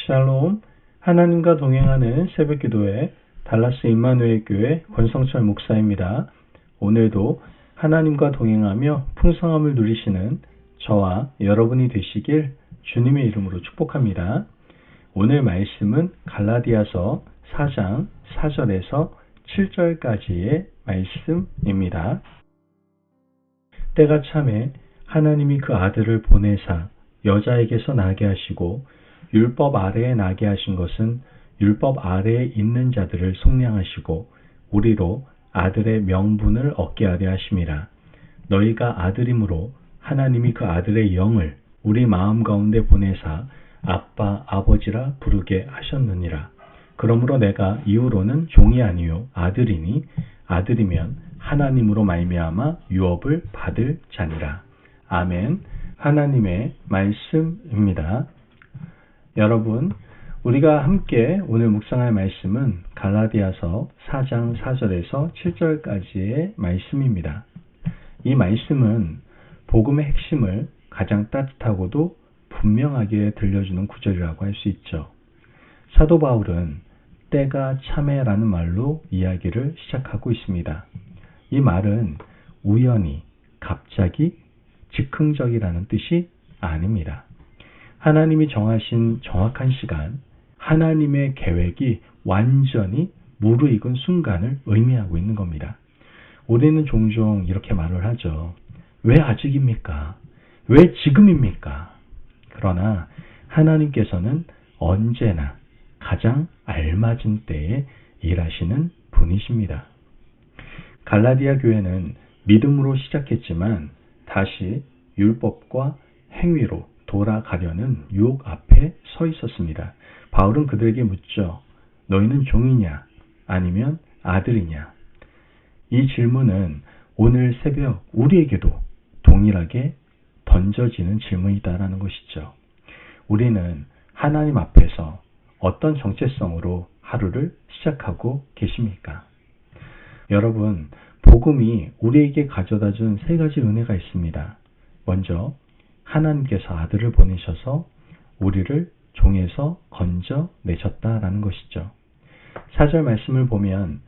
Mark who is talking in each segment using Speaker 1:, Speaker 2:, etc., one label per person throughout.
Speaker 1: 샬롬, 하나님과 동행하는 새벽기도회 달라스 임마누엘 교회 권성철 목사입니다. 오늘도 하나님과 동행하며 풍성함을 누리시는 저와 여러분이 되시길 주님의 이름으로 축복합니다. 오늘 말씀은 갈라디아서 4장 4절에서 7절까지의 말씀입니다. 때가 차매 하나님이 그 아들을 보내사 여자에게서 나게 하시고 율법 아래에 나게 하신 것은 율법 아래에 있는 자들을 속량하시고 우리로 아들의 명분을 얻게 하려 하심이라. 너희가 아들이므로 하나님이 그 아들의 영을 우리 마음 가운데 보내사 아빠 아버지라 부르게 하셨느니라. 그러므로 내가 이후로는 종이 아니요 아들이니 아들이면 하나님으로 말미암아 유업을 받을 자니라. 아멘. 하나님의 말씀입니다. 여러분, 우리가 함께 오늘 묵상할 말씀은 갈라디아서 4장 4절에서 7절까지의 말씀입니다. 이 말씀은 복음의 핵심을 가장 따뜻하고도 분명하게 들려주는 구절이라고 할 수 있죠. 사도 바울은 때가 차매라는 말로 이야기를 시작하고 있습니다. 이 말은 우연히, 갑자기, 즉흥적이라는 뜻이 아닙니다. 하나님이 정하신 정확한 시간, 하나님의 계획이 완전히 무르익은 순간을 의미하고 있는 겁니다. 우리는 종종 이렇게 말을 하죠. 왜 아직입니까? 왜 지금입니까? 그러나 하나님께서는 언제나 가장 알맞은 때에 일하시는 분이십니다. 갈라디아 교회는 믿음으로 시작했지만 다시 율법과 행위로 돌아가려는 유혹 앞에 서 있었습니다. 바울은 그들에게 묻죠. 너희는 종이냐? 아니면 아들이냐? 이 질문은 오늘 새벽 우리에게도 동일하게 던져지는 질문이다라는 것이죠. 우리는 하나님 앞에서 어떤 정체성으로 하루를 시작하고 계십니까? 여러분, 복음이 우리에게 가져다 준 세 가지 은혜가 있습니다. 먼저 하나님께서 아들을 보내셔서 우리를 종에서 건져내셨다라는 것이죠. 4절 말씀을 보면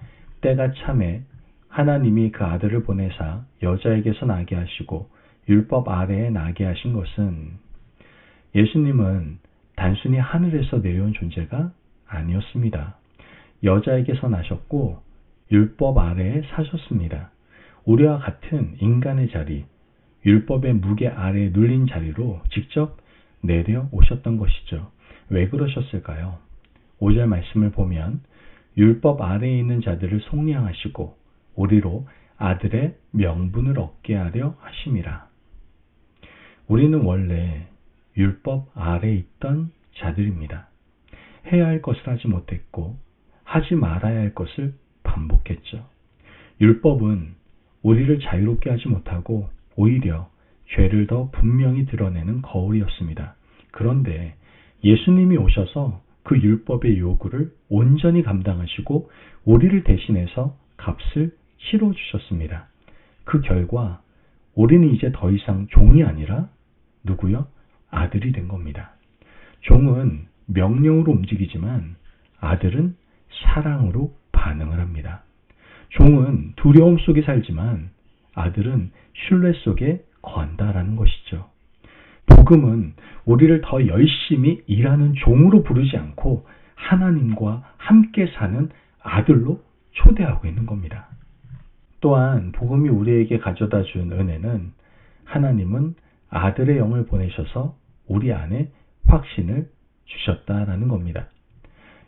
Speaker 1: 때가 차매 하나님이 그 아들을 보내사 여자에게서 나게 하시고 율법 아래에 나게 하신 것은 예수님은 단순히 하늘에서 내려온 존재가 아니었습니다. 여자에게서 나셨고 율법 아래에 사셨습니다. 우리와 같은 인간의 자리, 율법의 무게 아래에 눌린 자리로 직접 내려오셨던 것이죠. 왜 그러셨을까요? 5절 말씀을 보면 율법 아래에 있는 자들을 속량하시고 우리로 아들의 명분을 얻게 하려 하심이라. 우리는 원래 율법 아래에 있던 자들입니다. 해야 할 것을 하지 못했고 하지 말아야 할 것을 반복했죠. 율법은 우리를 자유롭게 하지 못하고 오히려 죄를 더 분명히 드러내는 거울이었습니다. 그런데 예수님이 오셔서 그 율법의 요구를 온전히 감당하시고 우리를 대신해서 값을 치러주셨습니다. 그 결과 우리는 이제 더 이상 종이 아니라 누구요? 아들이 된 겁니다. 종은 명령으로 움직이지만 아들은 사랑으로 반응을 합니다. 종은 두려움 속에 살지만 아들은 신뢰 속에 거한다라는 것이죠. 복음은 우리를 더 열심히 일하는 종으로 부르지 않고 하나님과 함께 사는 아들로 초대하고 있는 겁니다. 또한 복음이 우리에게 가져다 준 은혜는 하나님은 아들의 영을 보내셔서 우리 안에 확신을 주셨다라는 겁니다.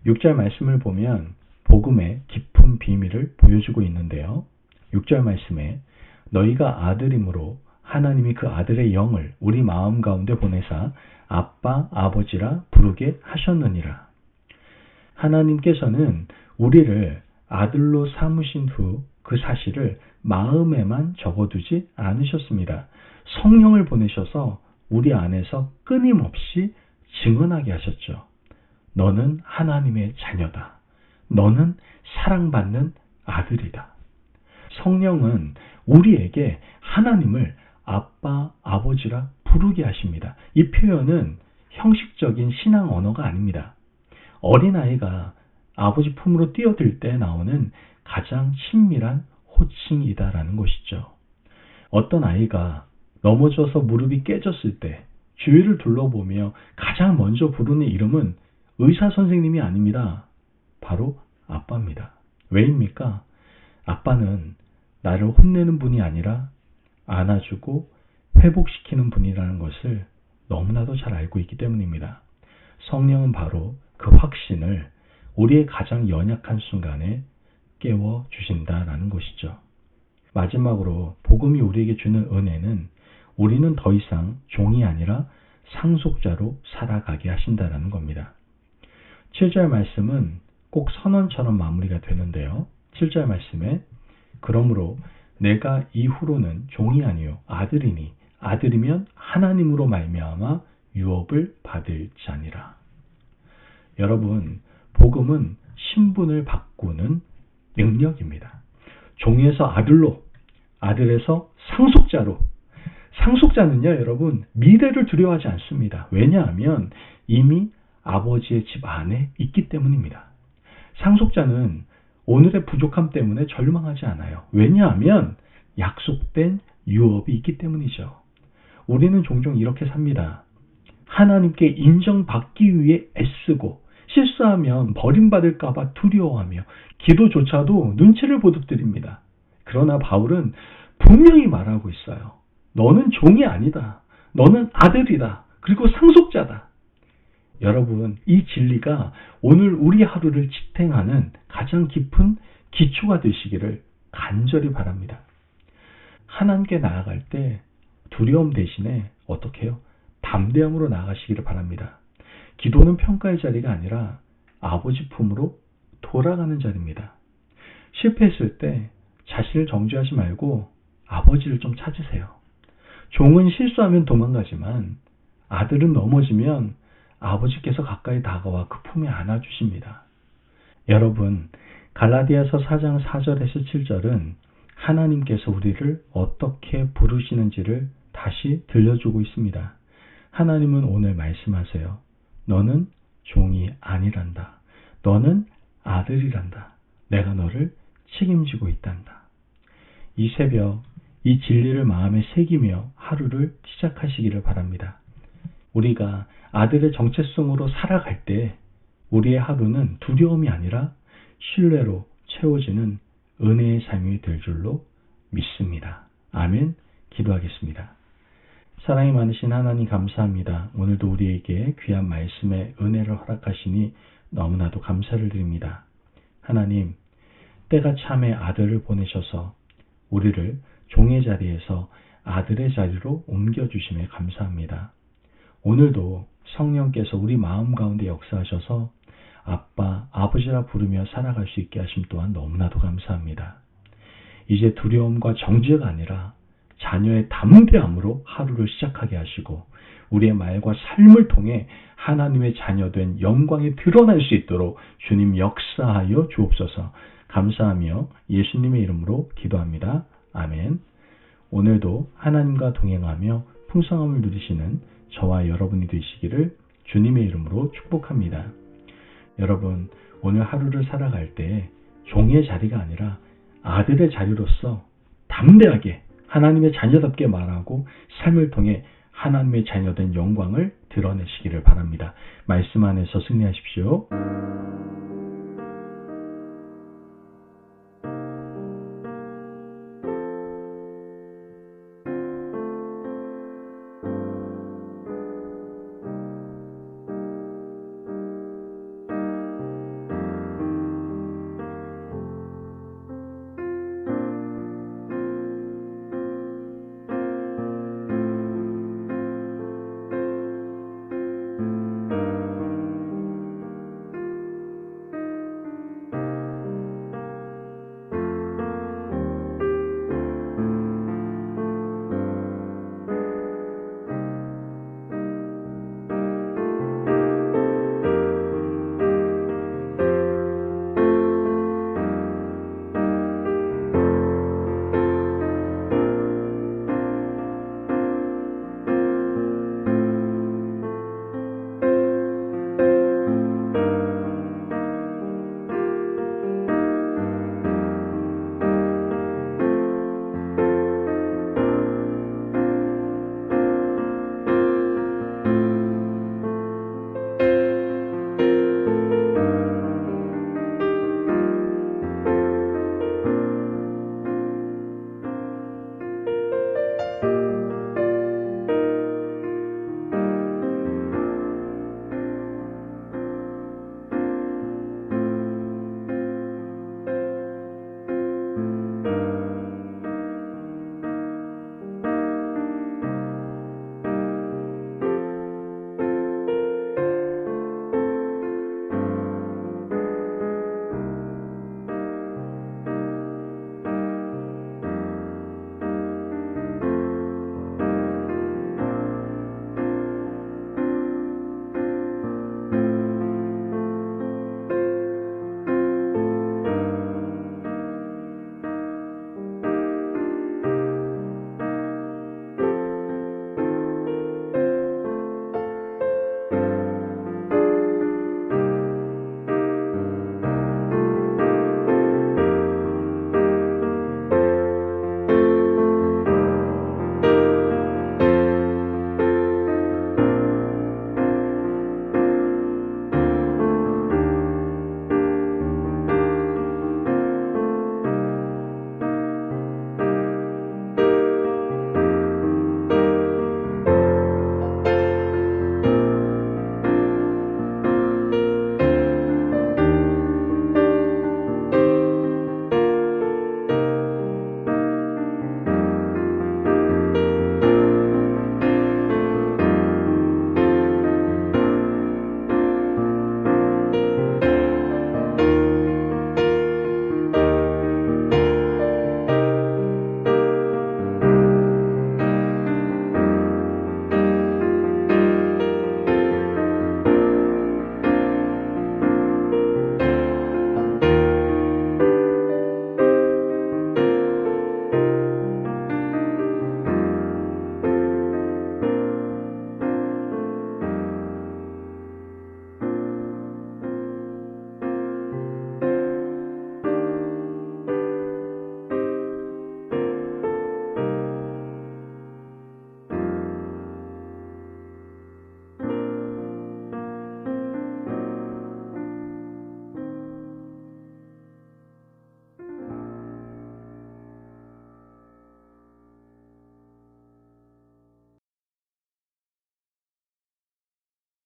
Speaker 1: 6절 말씀을 보면 복음의 깊은 비밀을 보여주고 있는데요. 6절 말씀에 너희가 아들이므로 하나님이 그 아들의 영을 우리 마음 가운데 보내사 아빠 아버지라 부르게 하셨느니라. 하나님께서는 우리를 아들로 삼으신 후 그 사실을 마음에만 적어두지 않으셨습니다. 성령을 보내셔서 우리 안에서 끊임없이 증언하게 하셨죠. 너는 하나님의 자녀다. 너는 사랑받는 아들이다. 성령은 우리에게 하나님을 아빠, 아버지라 부르게 하십니다. 이 표현은 형식적인 신앙 언어가 아닙니다. 어린아이가 아버지 품으로 뛰어들 때 나오는 가장 친밀한 호칭이다라는 것이죠. 어떤 아이가 넘어져서 무릎이 깨졌을 때 주위를 둘러보며 가장 먼저 부르는 이름은 의사 선생님이 아닙니다. 바로 아빠입니다. 왜입니까? 아빠는 나를 혼내는 분이 아니라 안아주고 회복시키는 분이라는 것을 너무나도 잘 알고 있기 때문입니다. 성령은 바로 그 확신을 우리의 가장 연약한 순간에 깨워주신다라는 것이죠. 마지막으로 복음이 우리에게 주는 은혜는 우리는 더 이상 종이 아니라 상속자로 살아가게 하신다라는 겁니다. 7절 말씀은 꼭 선언처럼 마무리가 되는데요. 7절 말씀에 그러므로 내가 이후로는 종이 아니요 아들이니 아들이면 하나님으로 말미암아 유업을 받을 자니라. 여러분, 복음은 신분을 바꾸는 능력입니다. 종에서 아들로, 아들에서 상속자로. 상속자는요, 여러분, 미래를 두려워하지 않습니다. 왜냐하면 이미 아버지의 집 안에 있기 때문입니다. 상속자는 오늘의 부족함 때문에 절망하지 않아요. 왜냐하면 약속된 유업이 있기 때문이죠. 우리는 종종 이렇게 삽니다. 하나님께 인정받기 위해 애쓰고 실수하면 버림받을까 봐 두려워하며 기도조차도 눈치를 보듯 드립니다. 그러나 바울은 분명히 말하고 있어요. 너는 종이 아니다. 너는 아들이다. 그리고 상속자다. 여러분, 이 진리가 오늘 우리 하루를 지탱하는 가장 깊은 기초가 되시기를 간절히 바랍니다. 하나님께 나아갈 때 두려움 대신에 어떻게 해요? 담대함으로 나아가시기를 바랍니다. 기도는 평가의 자리가 아니라 아버지 품으로 돌아가는 자리입니다. 실패했을 때 자신을 정죄하지 말고 아버지를 좀 찾으세요. 종은 실수하면 도망가지만 아들은 넘어지면 아버지께서 가까이 다가와 그 품에 안아주십니다. 여러분, 갈라디아서 4장 4절에서 7절은 하나님께서 우리를 어떻게 부르시는지를 다시 들려주고 있습니다. 하나님은 오늘 말씀하세요. 너는 종이 아니란다. 너는 아들이란다. 내가 너를 책임지고 있단다. 이 새벽 이 진리를 마음에 새기며 하루를 시작하시기를 바랍니다. 우리가 아들의 정체성으로 살아갈 때 우리의 하루는 두려움이 아니라 신뢰로 채워지는 은혜의 삶이 될 줄로 믿습니다. 아멘. 기도하겠습니다. 사랑이 많으신 하나님 감사합니다. 오늘도 우리에게 귀한 말씀의 은혜를 허락하시니 너무나도 감사를 드립니다. 하나님, 때가 참에 아들을 보내셔서 우리를 종의 자리에서 아들의 자리로 옮겨주심에 감사합니다. 오늘도 성령께서 우리 마음 가운데 역사하셔서 아빠, 아버지라 부르며 살아갈 수 있게 하심 또한 너무나도 감사합니다. 이제 두려움과 정죄가 아니라 자녀의 담대함으로 하루를 시작하게 하시고 우리의 말과 삶을 통해 하나님의 자녀된 영광이 드러날 수 있도록 주님 역사하여 주옵소서. 감사하며 예수님의 이름으로 기도합니다. 아멘. 오늘도 하나님과 동행하며 풍성함을 누리시는 저와 여러분이 되시기를 주님의 이름으로 축복합니다. 여러분, 오늘 하루를 살아갈 때 종의 자리가 아니라 아들의 자리로서 담대하게 하나님의 자녀답게 말하고 삶을 통해 하나님의 자녀된 영광을 드러내시기를 바랍니다. 말씀 안에서 승리하십시오.